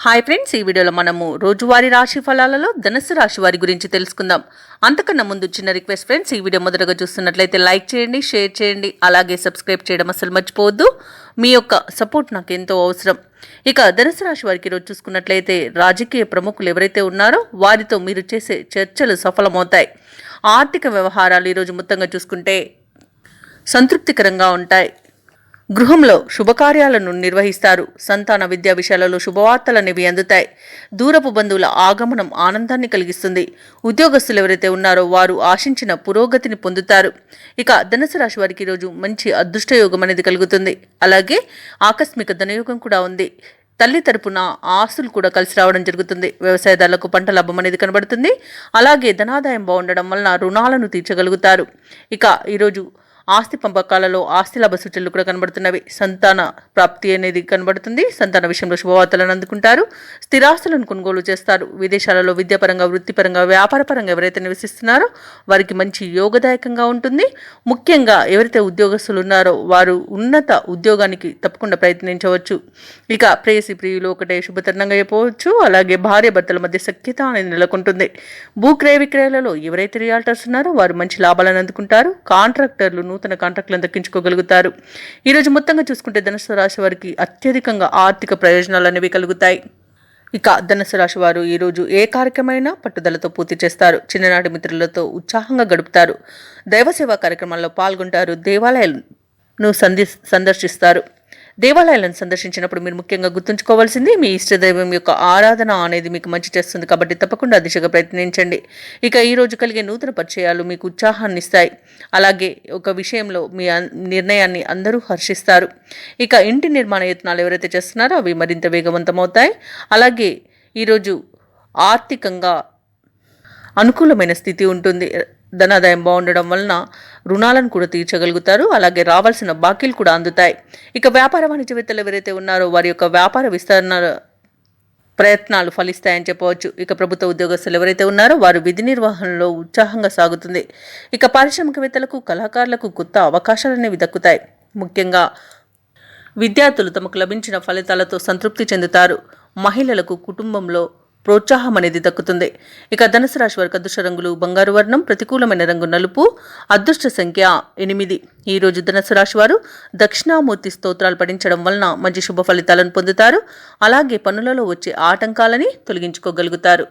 Hi friends, ఈ వీడియోలో మనము రోజువారీ రాశి ఫలాలలో ధనుసు రాశి వారి గురించి తెలుసుకుందాం. అంతకన్నా ముందు చిన్న రిక్వెస్ట్ ఫ్రెండ్స్, ఈ వీడియో మొదటగా చూస్తున్నట్లయితే లైక్ చేయండి, షేర్ చేయండి, అలాగే సబ్స్క్రైబ్ చేయడం అసలు మర్చిపోవద్దు. మీ యొక్క సపోర్ట్ నాకు ఎంతో అవసరం. ఇక ధనుసు రాశి వారికి ఈరోజు చూసుకున్నట్లయితే రాజకీయ ప్రముఖులు ఎవరైతే ఉన్నారో వారితో మీరు చేసే చర్చలు సఫలమవుతాయి. ఆర్థిక వ్యవహారాలు ఈరోజు మొత్తంగా చూసుకుంటే సంతృప్తికరంగా ఉంటాయి. గృహంలో శుభకార్యాలను నిర్వహిస్తారు. సంతాన విద్యా విషయాలలో శుభవార్తలనేవి అందుతాయి. దూరపు బంధువుల ఆగమనం ఆనందాన్ని కలిగిస్తుంది. ఉద్యోగస్తులు ఎవరైతే ఉన్నారో వారు ఆశించిన పురోగతిని పొందుతారు. ఇక ధనుసు రాశి వారికి ఈరోజు మంచి అదృష్టయోగం అనేది కలుగుతుంది. అలాగే ఆకస్మిక ధనయోగం కూడా ఉంది. తల్లి తరపున ఆస్తులు కూడా కలిసి రావడం జరుగుతుంది. వ్యవసాయదారులకు పంట లాభం అనేది కనబడుతుంది. అలాగే ధనాదాయం బాగుండడం వలన రుణాలను తీర్చగలుగుతారు. ఇక ఈరోజు ఆస్తి పంపకాలలో ఆస్తి లాభ సూచనలు కూడా కనబడుతున్నవి. సంతాన ప్రాప్తి అనేది కనబడుతుంది. సంతాన విషయంలో శుభవార్తలను అందుకుంటారు. స్థిరాస్తులను కొనుగోలు చేస్తారు. విదేశాలలో విద్యాపరంగా, వృత్తిపరంగా, వ్యాపారపరంగా ఎవరైతే నివసిస్తున్నారో వారికి మంచి యోగదాయకంగా ఉంటుంది. ముఖ్యంగా ఎవరైతే ఉద్యోగస్తులు ఉన్నారో వారు ఉన్నత ఉద్యోగానికి తప్పకుండా ప్రయత్నించవచ్చు. ఇక ప్రేయసి ప్రియులు ఒకటే శుభతరుణంగా చెప్పవచ్చు. అలాగే భార్య భర్తల మధ్య సఖ్యత అనేది నెలకొంటుంది. భూక్రయ విక్రయాలలో ఎవరైతే రియాల్టర్స్ ఉన్నారో వారు మంచి లాభాలను అందుకుంటారు. కాంట్రాక్టర్లు నూతన కాంట్రాక్టులను దక్కించుకోగలుగుతారు. ఈరోజు మొత్తంగా చూసుకుంటే ధనుసు రాశి వారికి అత్యధికంగా ఆర్థిక ప్రయోజనాలు అనేవి కలుగుతాయి. ఇక ధనుసు రాశి వారు ఈరోజు ఏ కార్యక్రమైనా పట్టుదలతో పూర్తి చేస్తారు. చిన్ననాటి మిత్రులతో ఉత్సాహంగా గడుపుతారు. దైవ సేవా కార్యక్రమాల్లో పాల్గొంటారు. దేవాలయాలను సందర్శిస్తారు. దేవాలయాలను సందర్శించినప్పుడు మీరు ముఖ్యంగా గుర్తుంచుకోవాల్సింది మీ ఇష్టదైవం యొక్క ఆరాధన అనేది మీకు మంచి చేస్తుంది. కాబట్టి తప్పకుండా దిశగా ప్రయత్నించండి. ఇక ఈరోజు కలిగే నూతన పరిచయాలు మీకు ఉత్సాహాన్ని ఇస్తాయి. అలాగే ఒక విషయంలో మీ నిర్ణయాన్ని అందరూ హర్షిస్తారు. ఇక ఇంటి నిర్మాణ యత్నాలు ఎవరైతే చేస్తున్నారో అవి మరింత వేగవంతమవుతాయి. అలాగే ఈరోజు ఆర్థికంగా అనుకూలమైన స్థితి ఉంటుంది. ధనాదాయం బాగుండడం వలన రుణాలను కూడా తీర్చగలుగుతారు. అలాగే రావాల్సిన బాకీలు కూడా అందుతాయి. ఇక వ్యాపార వాణిజ్యవేత్తలు ఎవరైతే ఉన్నారో వారి యొక్క వ్యాపార విస్తరణ ప్రయత్నాలు ఫలిస్తాయని చెప్పవచ్చు. ఇక ప్రభుత్వ ఉద్యోగస్తులు ఎవరైతే ఉన్నారో వారు విధి నిర్వహణలో ఉత్సాహంగా సాగుతుంది. ఇక పారిశ్రామికవేత్తలకు, కళాకారులకు కొత్త అవకాశాలు అనేవి దక్కుతాయి. ముఖ్యంగా విద్యార్థులు తమకు లభించిన ఫలితాలతో సంతృప్తి చెందుతారు. మహిళలకు కుటుంబంలో ప్రోత్సాహం అనేది దక్కుతుంది. ఇక ధనుసు రాశి వారికి అదృష్ట రంగులు బంగారు వర్ణం, ప్రతికూలమైన రంగు నలుపు, అదృష్ట సంఖ్య 8. ఈరోజు ధనుసు రాశి వారు దక్షిణామూర్తి స్తోత్రాలు పఠించడం వలన మంచి శుభ ఫలితాలను పొందుతారు. అలాగే పనులలో వచ్చే ఆటంకాలని తొలగించుకోగలుగుతారు.